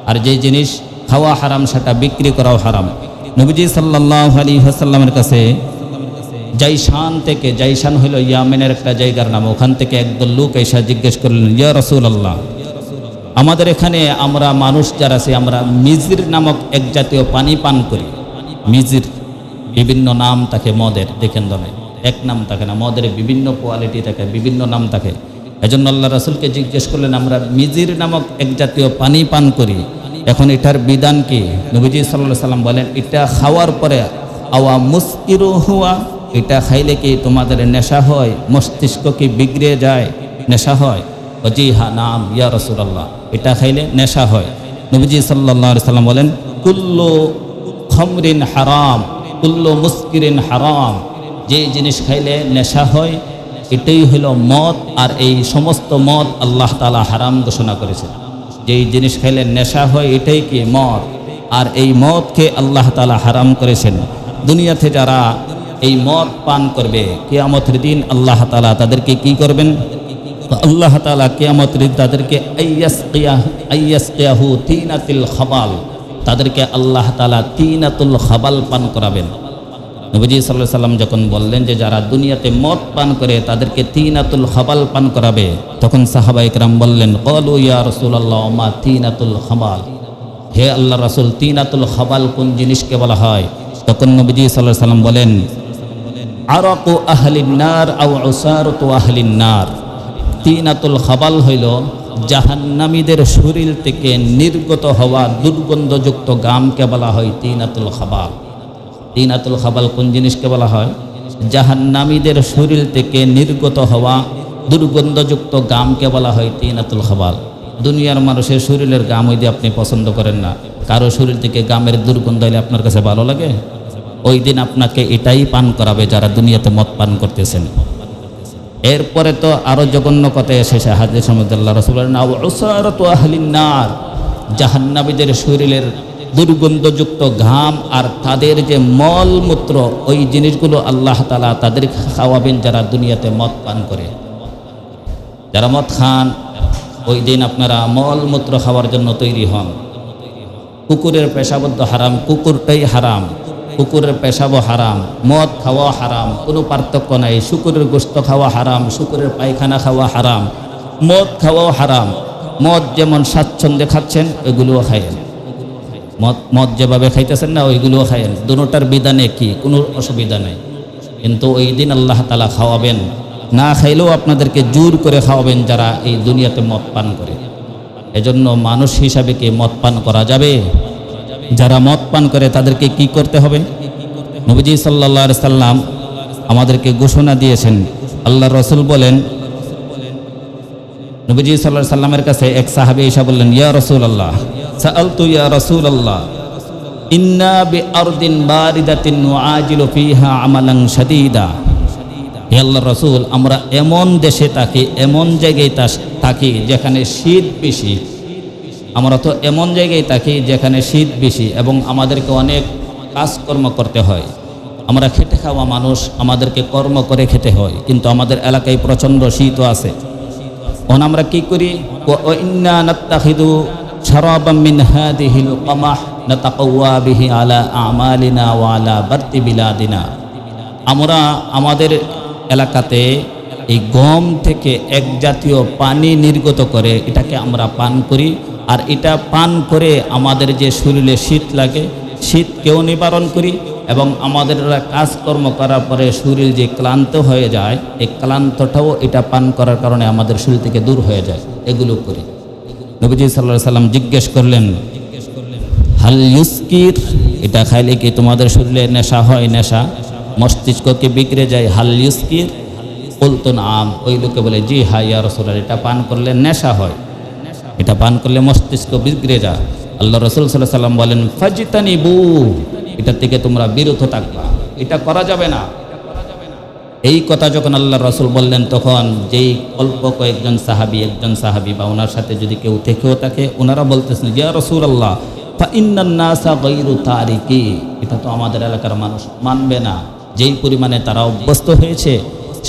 আর যেই জিনিস খাওয়া হারাম সেটা বিক্রি করাও হারাম। নবীজি সাল্লাল্লাহু আলাইহি ওয়াসাল্লামের কাছে জাইশান থেকে, জাইশান হলো ইয়ামেনের একটা জায়গার নাম, ওখান থেকে একদল লোক এসে জিজ্ঞেস করলেন, ইয়া রাসূলুল্লাহ, আমাদের এখানে আমরা মানুষ যারা আছি আমরা মিজির নামক এক জাতীয় পানি পান করি। মিজির বিভিন্ন নাম থাকে মদের, দেখেন তো নাই, এক নাম থাকে না, মদের বিভিন্ন কোয়ালিটি থাকে, বিভিন্ন নাম থাকে। এজন্য আল্লাহ রাসূলকে জিজ্ঞেস করলেন, আমরা মিজির নামক এক জাতীয় পানি পান করি, এখন এটার বিধান কি? নবীজি সাল্লাল্লাহু আলাইহি সাল্লাম বলেন, এটা খাওয়ার পরে আওয়া মুসকিরু হুয়া, এটা খাইলে কি তোমাদের নেশা হয়, মস্তিষ্ক কি বিগড়ে যায়, নেশা হয়? জি হ্যাঁ, নাম ইয়া রাসূলুল্লাহ, এটা খাইলে নেশা হয়। নবীজি সাল্লাল্লাহু আলাইহি সাল্লাম বলেন, কুল্লু খামরিন হারাম কুল্লু মুসকিরিন হারাম, যে জিনিস খাইলে নেশা হয় এটাই হলো মদ, আর এই সমস্ত মদ আল্লাহ তাআলা হারাম ঘোষণা করেছেন। যেই জিনিস খাইলে নেশা হয় এটাই কি মদ, আর এই মদকে আল্লাহ তাআলা হারাম করেছেন। দুনিয়াতে যারা এই মদ পান করবে, কিয়ামতের দিন আল্লাহ তাআলা তাদেরকে কি করবেন? আল্লাহ তাআলা কিয়ামতের দিন তাদেরকে আইয়াসকিয়াহু তিনাতুল খাবাল, তাদেরকে আল্লাহ তাআলা তিনাতুল খাবাল পান করাবেন। নবীজি সাল্লাল্লাহু আলাইহি সাল্লাম যখন বললেন যে যারা দুনিয়াতে মদ পান করে তাদেরকে তিনাতুল খাবাল পান করাবে, তখন সাহাবায়ে কেরাম বললেন, ক্বালু ইয়া রাসূলুল্লাহ মা তিনাতুল খাবাল, হে আল্লাহ রাসূল তিনাতুল খাবাল কোন জিনিসকে বলা হয়? তখন নবীজি সাল্লাল্লাহু আলাইহি সাল্লাম বলেন, আরাকু আহলিন নার আও উসারাতু আহলিন নার, তিনাতুল খাবাল হইল জাহান্নামীদের শরীর থেকে নির্গত হওয়া দুর্গন্ধযুক্ত গামকে বলা হয় তিনাতুল খাবাল। তিনাতুল খাবাল কোন জিনিসকে বলা হয়? জাহান্নামীদের শরীর থেকে নির্গত হওয়া দুর্গন্ধযুক্ত গামকে বলা হয় তিনাতুল খাবাল। দুনিয়ার মানুষের শরীরের গাম হইতে আপনি পছন্দ করেন না, কারো শরীর থেকে গামের দুর্গন্ধ হইলে আপনার কাছে ভালো লাগে? ওই দিন আপনাকে এটাই পান করাবে যারা দুনিয়াতে মদ পান করতেছেন। এরপরে তো আরো জঘন্য কথা এসেছে হাদিস মধ্যে, আল্লাহ রাসূল বলেন, উসারাতু আহলিন নার, জাহান্নামীদের শরীরের দুর্গন্ধযুক্ত ঘাম আর তাদের যে মলমূত্র, ওই জিনিসগুলো আল্লাহ তাআলা তাদের খাওয়াবেন যারা দুনিয়াতে মদ পান করে। যারা মদ খান ওই দিন আপনারা মলমূত্র খাওয়ার জন্য তৈরি হন। কুকুরের পেশাব তো হারাম, কুকুরটাই হারাম, কুকুরের পেশাবও হারাম, মদ খাওয়া হারাম, কোনো পার্থক্য নাই। শুকুরের গোশত খাওয়া হারাম, শুকুরের পায়খানা খাওয়া হারাম, মদ খাওয়াও হারাম। মদ যেমন স্বাচ্ছন্দ্যে খাচ্ছেন ওইগুলোও খাইয়েন, মদ যেভাবে খাইতেছেন না ওইগুলোও খাইয়েন। দুটোটার বিধানে কি কোনো অসুবিধা নেই, কিন্তু ওই দিন আল্লাহ তাআলা খাওয়াবেন, না খাইলেও আপনাদেরকে জোর করে খাওয়াবেন যারা এই দুনিয়াতে মদ পান করে। এজন্য মানুষ হিসাবে কি মদ পান করা যাবে? যারা মদ পান করে তাদেরকে কি করতে হবে? নবীজি সাল্লাল্লাহু আলাইহি সাল্লাম আমাদেরকে ঘোষণা দিয়েছেন। আল্লাহর রাসূল বলেন, নবীজি সাল্লাল্লাহু আলাইহি সাল্লামের কাছে এক সাহাবী এসে বললেন, ইয়া রাসূলুল্লাহ সাআলতু ইয়া রাসূলুল্লাহ, ইন্না বিআরদিন বারিদাতিন নুআজিলু ফিহা আমালান শাদীদা। হে আল্লাহর রাসূল, আমরা এমন দেশে থাকি, এমন জায়গায় থাকি যেখানে শীত বেশি। আমরা তো এমন জায়গায় থাকি যেখানে শীত বেশি এবং আমাদেরকে অনেক কাজকর্ম করতে হয়। আমরা খেটে খাওয়া মানুষ, আমাদেরকে কর্ম করে খেতে হয়, কিন্তু আমাদের এলাকায় প্রচণ্ড শীতও আছে। এখন আমরা কি করি? ওয়া ইন্না নাত্তাখিযু শারাবাম মিন হাদিহিল কামাহ নাতাকাওয়া বিহি আলা আমালিনা ওয়া আলা বারতি বিলাদিনা। আমরা আমাদের এলাকাতে এই গম থেকে এক জাতীয় পানি নির্গত করে এটাকে আমরা পান করি, আর এটা পান করে আমাদের যে শরীরে শীত লাগে শীতকেও নিবারণ করি, এবং আমাদের কাজকর্ম করার পরে শরীর যে ক্লান্ত হয়ে যায় এই ক্লান্তটাও এটা পান করার কারণে আমাদের শরীর থেকে দূর হয়ে যায়। এগুলো করি। নবীজি সাল্লাল্লাহু আলাইহি সাল্লাম জিজ্ঞেস করলেন, হাল ইউস্কির, এটা খাইলে কি তোমাদের শরীরে নেশা হয়? নেশা মস্তিষ্ককে বিগড়ে যায়। হাল ইউস্কির বলতো না আম, ওই লোকে বলে জি হ্যাঁ ইয়া রাসূলুল্লাহ, এটা পান করলে নেশা হয়, এটা পান করলে মস্তিষ্ক বিগড়ে যায়। আল্লাহ রাসূল সাল্লাল্লাহু আলাইহি সাল্লাম বলেন ফাজতানিবু, এটা থেকে তোমরা বিরত থাকবা, এটা করা যাবে না। এই কথা যখন আল্লাহ রাসূল বললেন, তখন যেই অল্প কয়েকজন সাহাবী বা ওনার সাথে যদি কেউ থেকেও থাকে, ওনারা বলতেছেন ইয়া রাসূলুল্লাহ ফা ইন্নান নাসা গায়রু তারিকি, এটা তো আমাদের এলাকার মানুষ মানবে না। যেই পরিমাণে তারা অভ্যস্ত হয়েছে,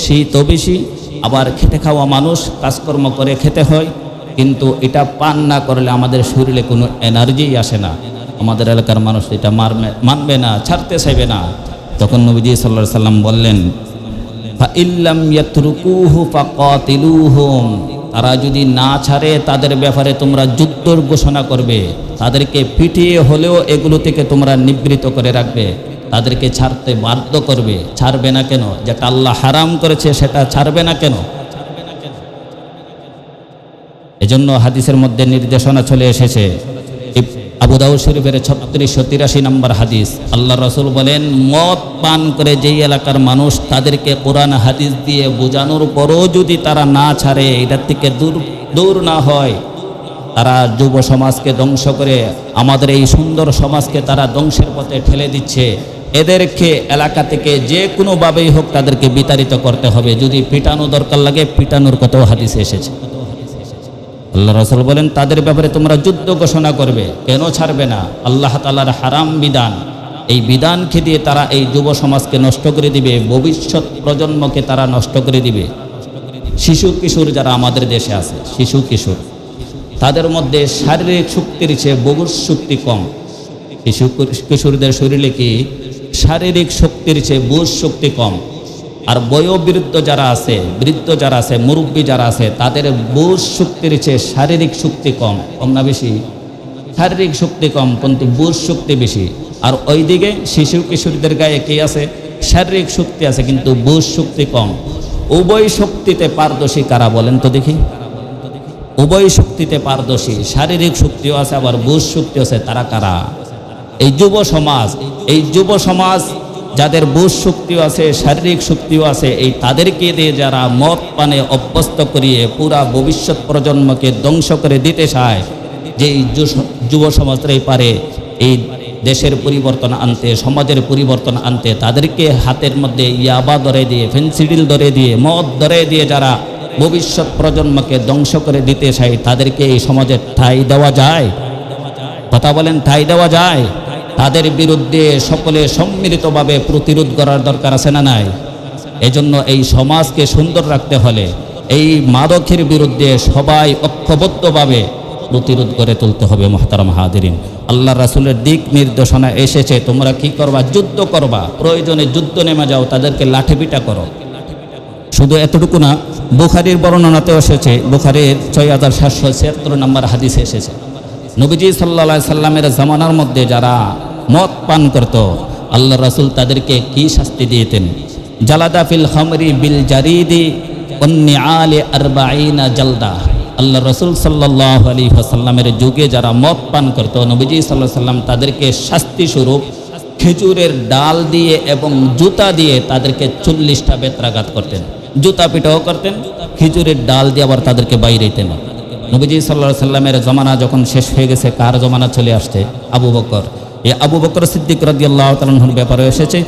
শীতও বেশি, আবার খেটে খাওয়া মানুষ, কাজকর্ম করে খেতে হয়, কিন্তু এটা পান না করলে আমাদের শরীরে কোনো এনার্জি আসে না। আমাদের এলাকার মানুষ এটা মানবে না, ছাড়তে চাইবে না। তখন নবীজি সাল্লাল্লাহু আলাইহি সাল্লাম বললেন ফা ইল্লাম ইয়াতরুকুহু ফাকাতিলুহুম, তারা যদি না ছাড়ে তাদের ব্যাপারে তোমরা যুদ্ধর ঘোষণা করবে, তাদেরকে পিটিয়ে হলেও এগুলো থেকে তোমরা নিবৃত্ত করে রাখবে, তাদেরকে ছাড়তে বাধ্য করবে। ছাড়বে না কেন? যেটা আল্লাহ হারাম করেছে সেটা ছাড়বে না কেন? এজন্য হাদিসের মধ্যে নির্দেশনা চলে এসেছে, আবু দাউদ শরীফের 3683 নম্বর হাদিস, আল্লাহ রাসূল বলেন মদ পান করে যেই এলাকার মানুষ, তাদেরকে কোরআন হাদিস দিয়ে বোঝানোর পরও যদি তারা না ছাড়ে, এটার থেকে দূর না হয়, তারা যুব সমাজকে ধ্বংস করে আমাদের এই সুন্দর সমাজকে তারা ধ্বংসের পথে ঠেলে দিচ্ছে। এদেরকে এলাকা থেকে যে কোনোভাবেই হোক তাদেরকে বিতাড়িত করতে হবে। যদি পিটানো দরকার লাগে, পিটানোর কথাও হাদিসে এসেছে। আল্লাহ রাসূল বলেন তাদের ব্যাপারে তোমরা যুদ্ধ ঘোষণা করবে। কেন ছাড়বে না? আল্লাহ তাআলার হারাম বিধান, এই বিধানকে দিয়ে তারা এই যুব সমাজকে নষ্ট করে দিবে, ভবিষ্যৎ প্রজন্মকে তারা নষ্ট করে দিবে। শিশু কিশোর যারা আমাদের দেশে আছে, শিশু কিশোর, তাদের মধ্যে শারীরিক শক্তির চেয়ে বুঝ শক্তি কম। শিশু কিশোরদের শরীরে কি শারীরিক শক্তির চেয়ে বুঝ শক্তি কম। আর বয়োবৃদ্ধ যারা আছে, মুরব্বী যারা আছে, তাদের বুঝ শক্তির চেয়ে শারীরিক শক্তি কম। কম না বেশি? শারীরিক শক্তি কম কিন্তু বুঝ শক্তি বেশি। আর ওইদিকে শিশু কিশোরদের গায়ে কি আছে? শারীরিক শক্তি আছে কিন্তু বুঝ শক্তি কম। উভয় শক্তিতে পারদর্শী কারা বলেন তো দেখি? উভয় শক্তিতে পারদর্শী, শারীরিক শক্তিও আছে আবার বুঝ শক্তি আছে, তারা কারা? এই যুব সমাজ। এই যুব সমাজ যাদের বুঝ শক্তিও আছে, শারীরিক শক্তিও আছে, এই তাদেরকে দিয়ে যারা মদ পানে অভ্যস্ত করিয়ে পুরা ভবিষ্যৎ প্রজন্মকে ধ্বংস করে দিতে চায়, যে যুব সমাজরাই পারে এই দেশের পরিবর্তন আনতে, সমাজের পরিবর্তন আনতে, তাদেরকে হাতের মধ্যে ইয়াবা ধরে দিয়ে, ফেন্সিডিল ধরে দিয়ে, মদ ধরে দিয়ে যারা ভবিষ্যৎ প্রজন্মকে ধ্বংস করে দিতে চায়, তাদেরকে এই সমাজে ঠাঁই দেওয়া যায়? কথা বলেন, ঠাঁই দেওয়া যায়? তাদের বিরুদ্ধে সকলে সম্মিলিতভাবে প্রতিরোধ করার দরকার আছে না নাই? এজন্য এই সমাজকে সুন্দর রাখতে হলে এই মাদকের বিরুদ্ধে সবাই ঐক্যবদ্ধভাবে প্রতিরোধ করে তুলতে হবে। মুহতারাম হাজিরিন, আল্লাহ রাসূলের দিক নির্দেশনা এসেছে, তোমরা কি করবা? যুদ্ধ করবা, প্রয়োজনে যুদ্ধ নেমে যাও, তাদেরকে লাঠিপিটা করো। শুধু এতটুকু না, বুখারীর বর্ণনাতে এসেছে, বুখারীর 6776 নম্বর হাদিসে এসেছে, নবীজি সাল্লাল্লাহু আলাইহি সাল্লামের জামানার মধ্যে যারা মদ পান করত, আল্লাহ রাসূল তাদেরকে কি শাস্তি দিতেন? জালাদা ফিল খামরি বিল জারিদি ওয়ান্নিআলি 40 জালদা। আল্লাহ রাসূল সাল্লাল্লাহু আলাইহি ওয়াসাল্লামের যুগে যারা মদ পান করত, নবীজি সাল্লাল্লাহু আলাইহি সাল্লাম তাদেরকে শাস্তি স্বরূপ খেজুরের ডাল দিয়ে এবং জুতা দিয়ে তাদেরকে 40টা বেত্রাঘাত করতেন। জুতা পিটাও করতেন, খেজুরের ডাল দিয়ে আবার তাদেরকে বাইরে দিতেন। নবীজি সাল্লাল্লাহু আলাইহি সাল্লামের জমানা যখন শেষ হয়ে গেছে, কার জমানা চলে আসছে? আবু বকর। এই আবু বকর সিদ্দিক রাদিয়াল্লাহু তাআলা আনহুর ব্যাপারে এসেছে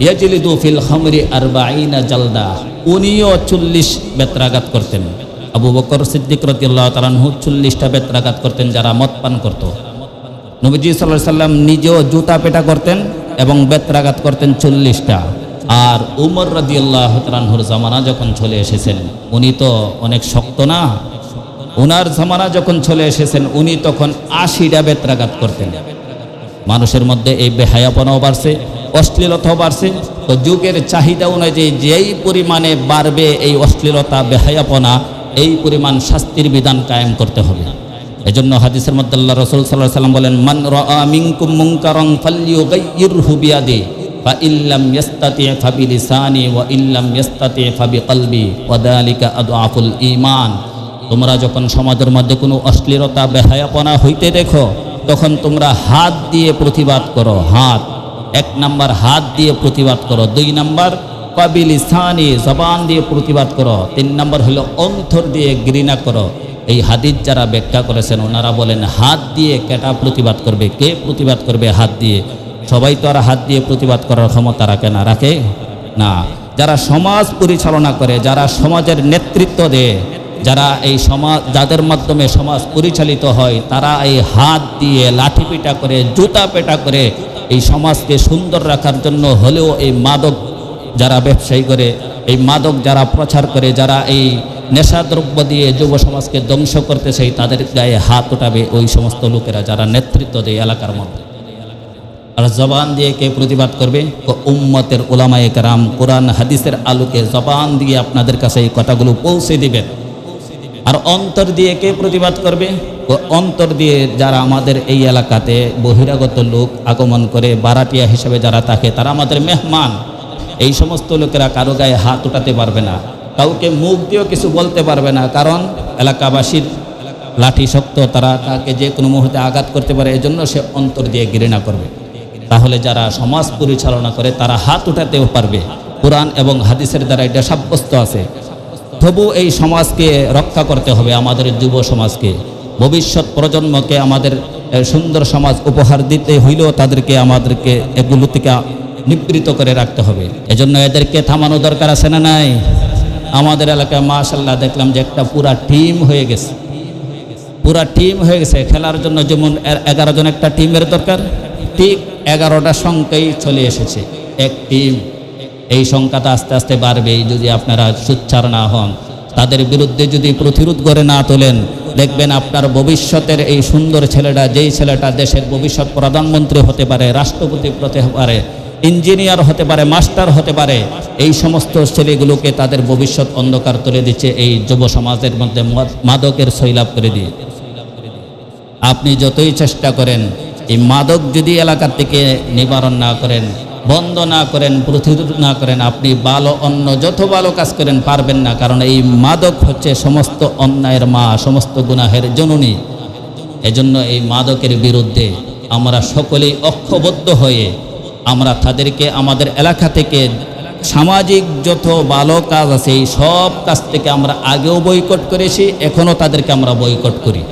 ইয়াজলিদু ফিল খামরি 40 জালদা, উনিও 40 বেত্রাঘাত করতেন। আবু বকর সিদ্দিক রাদিয়াল্লাহু তাআলা আনহু 40টা বেত্রাঘাত করতেন যারা মদ পান করত। নবীজি সাল্লাল্লাহু আলাইহি সাল্লাম নিজেও জুতা পেটা করতেন এবং বেত্রাঘাত করতেন 40টা। আর উমর রাদিয়াল্লাহু তাআলা আনহুর জামানা যখন চলে এসেছেন, উনি তো অনেক শক্ত না, ওনার জামানা যখন চলে এসেছেন উনি তখন 80টা বেত্রাঘাত করতেন। মানুষের মধ্যে এই বেহায়াপনাও বাড়ছে, অশ্লীলতাও বাড়ছে। তো যুগের চাহিদা অনুযায়ী যেই পরিমাণে বাড়বে এই অশ্লীলতা বেহায়াপনা, এই পরিমাণ শাস্তির বিধান কায়েম করতে হবে। এজন্য হাদিসের মধ্যে আল্লাহ রাসূল সাল্লাল্লাহু আলাইহি ওয়াসাল্লাম বলেন, মান রাআ মিনকুম মুনকারান ফালইয়ুগাইয়িরহু বিয়াদিহি ফা ইল্লাম ইয়াস্তাতি ফা বিলিসানি ওয়া ইল্লাম ইয়াস্তাতি ফা বিকলবি ওয়া যালিকা আদআফুল ঈমান। তোমরা যখন সমাজের মধ্যে কোনো অশ্লীলতা বেহায়াপনা হইতে দেখো, তখন তোমরা হাত দিয়ে প্রতিবাদ করো। হাত, 1 নাম্বার হাত দিয়ে প্রতিবাদ করো। 2 নাম্বার কাবিলিসানি, জবান দিয়ে প্রতিবাদ করো। 3 নাম্বার হলো অন্তর দিয়ে ঘৃণা করো। এই হাদিস যারা ব্যাখ্যা করেছেন ওনারা বলেন হাত দিয়ে কেটা প্রতিবাদ করবে? কে প্রতিবাদ করবে হাত দিয়ে? সবাই তো আর হাত দিয়ে প্রতিবাদ করার ক্ষমতা রাখে না, রাখে না। যারা সমাজ পরিচালনা করে, যারা সমাজের নেতৃত্ব দেয়, যারা এই সমাজ, যাদের মাধ্যমে সমাজ পরিচালিত হয়, তারা এই হাত দিয়ে লাঠি পেটা করে, জুতা পেটা করে এই সমাজকে সুন্দর রাখার জন্য হলেও এই মাদক যারা ব্যবসায়ী করে, এই মাদক যারা প্রচার করে, যারা এই নেশাদ্রব্য দিয়ে যুব সমাজকে ধ্বংস করতে চাই, তাদের গায়ে হাত উঠাবে ওই সমস্ত লোকেরা যারা নেতৃত্ব দেয় এলাকার মধ্যে। আর জবান দিয়ে কে প্রতিবাদ করবে? উম্মতের উলামায়ে কেরাম কোরআন হাদিসের আলোকে জবান দিয়ে আপনাদের কাছে এই কথাগুলো পৌঁছে দিবেন। আর অন্তর দিয়ে কে প্রতিবাদ করবে? অন্তর দিয়ে যারা আমাদের এই এলাকাতে বহিরাগত লোক আগমন করে, বারাটিয়া হিসেবে যারা থাকে, তারা আমাদের মেহমান। এই সমস্ত লোকেরা কারো গায়ে হাত উঠাতে পারবে না, কাউকে মুখ দিয়েও কিছু বলতে পারবে না, কারণ এলাকাবাসীর লাঠি শক্ত, তারা তাকে যে কোনো মুহূর্তে আঘাত করতে পারে। এজন্য সে অন্তর দিয়ে ঘৃণা করবে। তাহলে যারা সমাজ পরিচালনা করে তারা হাত উঠাতেও পারবে, কোরআন এবং হাদিসের দ্বারা এটা সাব্যস্ত আছে। তবু এই সমাজকে রক্ষা করতে হবে, আমাদের যুব সমাজকে, ভবিষ্যৎ প্রজন্মকে আমাদের সুন্দর সমাজ উপহার দিতে হইলেও আমাদেরকে এগুলো থেকে নিবৃত করে রাখতে হবে। এজন্য এদেরকে থামানো দরকার আছে না নাই? আমাদের এলাকায় মাশাআল্লাহ দেখলাম যে একটা পুরা টিম হয়ে গেছে, পুরা টিম হয়ে গেছে খেলার জন্য। যেমন 11 জন একটা টিমের দরকার, ঠিক 11টা সংখ্যাই চলে এসেছে এক টিম। এই সংখ্যাটা আস্তে আস্তে বাড়বে যদি আপনারা সোচ্চার না হন, তাদের বিরুদ্ধে যদি প্রতিরোধ করে না তোলেন। দেখবেন আপনার ভবিষ্যতের এই সুন্দর ছেলেটা, যেই ছেলেটা দেশের ভবিষ্যৎ প্রধানমন্ত্রী হতে পারে, রাষ্ট্রপতি হতে পারে, ইঞ্জিনিয়ার হতে পারে, মাস্টার হতে পারে, এই সমস্ত ছেলেগুলোকে তাদের ভবিষ্যৎ অন্ধকার তুলে দিচ্ছে এই যুব সমাজের মধ্যে মাদকের সৈলাভ করে দিয়ে। আপনি যতই চেষ্টা করেন, এই মাদক যদি এলাকা থেকে নিবারণ না করেন, বন্ধ না করেন, প্রতিরোধ না করেন, আপনি ভালো অন্য যত ভালো কাজ করেন পারবেন না। কারণ এই মাদক হচ্ছে সমস্ত অন্যায়ের মা, সমস্ত গুনাহের জননী। এজন্য এই মাদকের বিরুদ্ধে আমরা সকলেই ঐক্যবদ্ধ হয়ে আমরা তাদেরকে আমাদের এলাকা থেকে সামাজিক যত ভালো কাজ আছে এই সব কাজ থেকে আমরা আগেও বয়কট করেছি, এখনও তাদেরকে আমরা বয়কট করি।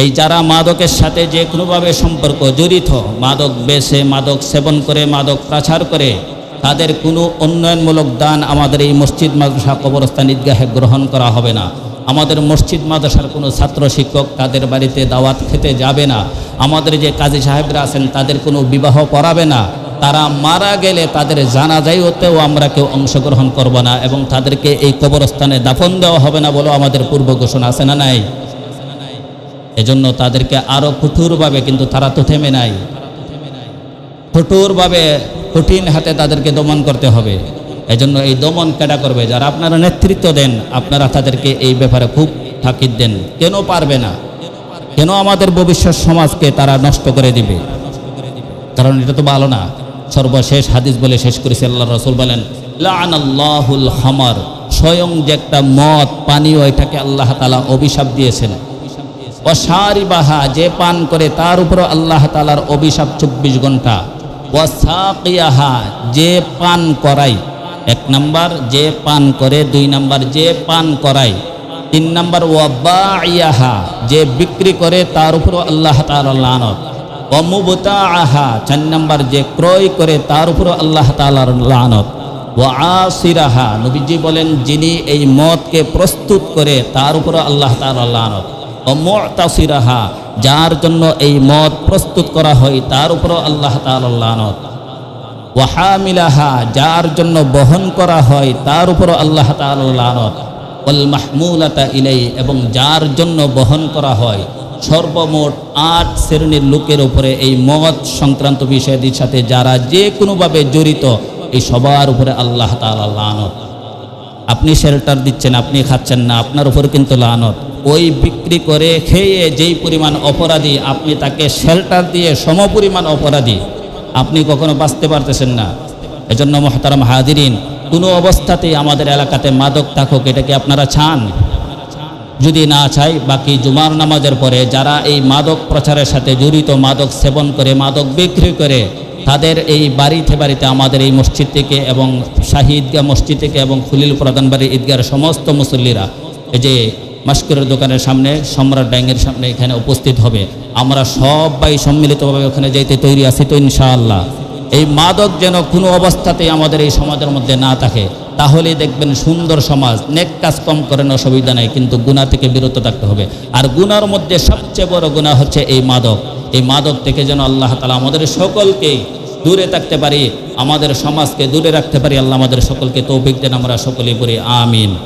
এই যারা মাদকের সাথে যে কোনোভাবে সম্পর্ক জড়িত, মাদক বেচে, মাদক সেবন করে, মাদক প্রচার করে, তাদের কোনো উন্নয়নমূলক দান আমাদের এই মসজিদ মাদ্রাসা কবরস্থান ঈদগাহে গ্রহণ করা হবে না। আমাদের মসজিদ মাদ্রাসার কোনো ছাত্র শিক্ষক তাদের বাড়িতে দাওয়াত খেতে যাবে না। আমাদের যে কাজী সাহেবরা আছেন তাদের কোনো বিবাহ পড়াবে না। তারা মারা গেলে তাদের জানাজাতেও আমরা কেউ অংশগ্রহণ করব না এবং তাদেরকে এই কবরস্থানে দাফন দেওয়া হবে না বলেও আমাদের পূর্ব ঘোষণা আছে না নাই? এজন্য তাদেরকে আরো কঠোরভাবে, কিন্তু তারা তো থেমে নাই, কঠোরভাবে কঠিন হাতে তাদেরকে দমন করতে হবে। এজন্য এই দমন কেডা করবে? যারা আপনারা নেতৃত্ব দেন, আপনারা তাদেরকে এই ব্যাপারে খুব তাকিদ দেন। কেন পারবে না? কেন আমাদের ভবিষ্যৎ সমাজকে তারা নষ্ট করে দিবে? কারণ এটা তো ভালো না। সর্বশেষ হাদিস বলে শেষ করেছে, আল্লাহ রাসূল বলেন, লাআনাল্লাহুল খামার, স্বয়ং যে একটা মদ পানীয়, এটাকে আল্লাহ তাআলা অভিশাপ দিয়েছেন। ওয়াশারিবাহা, যে পান করে তার উপর আল্লাহ তাআলার অভিশাপ 24 ঘন্টা। ওয়াসাকিয়াহা, যে পান করায়, 1 নাম্বার যে পান করে, 2 নাম্বার যে পান করায়, 3 নাম্বার ওয়াবাইয়াহা, যে বিক্রি করে তার উপর আল্লাহ তাআলার লানত। মুবতাআহা 4 নাম্বার যে ক্রয় করে তার উপর আল্লাহ তাআলার লানত। ওয়া আসিরাহা নবীজি বলেন যিনি এই মদকে প্রস্তুত করে তার উপর আল্লাহ তাআলার লানত। ও মুতাসিরাহা যার জন্য এই মদ প্রস্তুত করা হয় তার উপর আল্লাহ তাআলার লানত। ওয়া হামিলাহা যার জন্য বহন করা হয় তার উপর আল্লাহ তাআলার লানত। ওয়াল মাহমুলাতা ইলাই এবং যার জন্য বহন করা হয়। সর্বমোট 8 শ্রেণীর লোকের উপরে এই মদ সংক্রান্ত বিষয়ের সাথে যারা যে কোনোভাবে জড়িত এই সবার উপরে আল্লাহ তাআলার লানত। আপনি শেল্টার দিচ্ছেন, আপনি খাচ্ছেন না, আপনার উপর কিন্তু লানত। ওই বিক্রি করে খেয়ে যেই পরিমাণ অপরাধী, আপনি তাকে শেল্টার দিয়ে সমপরিমাণ অপরাধী। আপনি কখনো বাঁচতে পারতেছেন না। এজন্য মুহতারাম হাজিরিন, কোনো অবস্থাতেই আমাদের এলাকাতে মাদক থাকুক এটাকে আপনারা চান? যদি না চাই, বাকি জুমার নামাজের পরে যারা এই মাদক প্রচারের সাথে জড়িত, মাদক সেবন করে, মাদক বিক্রি করে, তাদের এই বাড়িতে বাড়িতে আমাদের এই মসজিদ থেকে এবং শাহী ঈদগাহ মসজিদ থেকে এবং খুলিল প্রধানবাড়ি ঈদগাহের সমস্ত মুসল্লিরা এই যে মাস্কুরের দোকানের সামনে, সম্রাট ব্যাংকের সামনে এখানে উপস্থিত হবে। আমরা সবাই সম্মিলিতভাবে ওখানে যাইতে তৈরি আছি তো ইনশাআল্লাহ। এই মাদক যেন কোনো অবস্থাতেই আমাদের এই সমাজের মধ্যে না থাকে, তাহলেই দেখবেন সুন্দর সমাজ। নেক কাজ কম করেন, অসুবিধা নেই, কিন্তু গুনাহ থেকে বিরত থাকতে হবে। আর গুনার মধ্যে সবচেয়ে বড় গুনাহ হচ্ছে এই মাদক। এই মাদক থেকে যেন আল্লাহ তাআলা আমাদের সকলকে দূরে থাকতে পারি, আমাদের সমাজকে দূরে রাখতে পারি। আল্লাহ আমাদের সকলকে তৌফিক দেন, আমরা সকলেই পড়ি আমিন।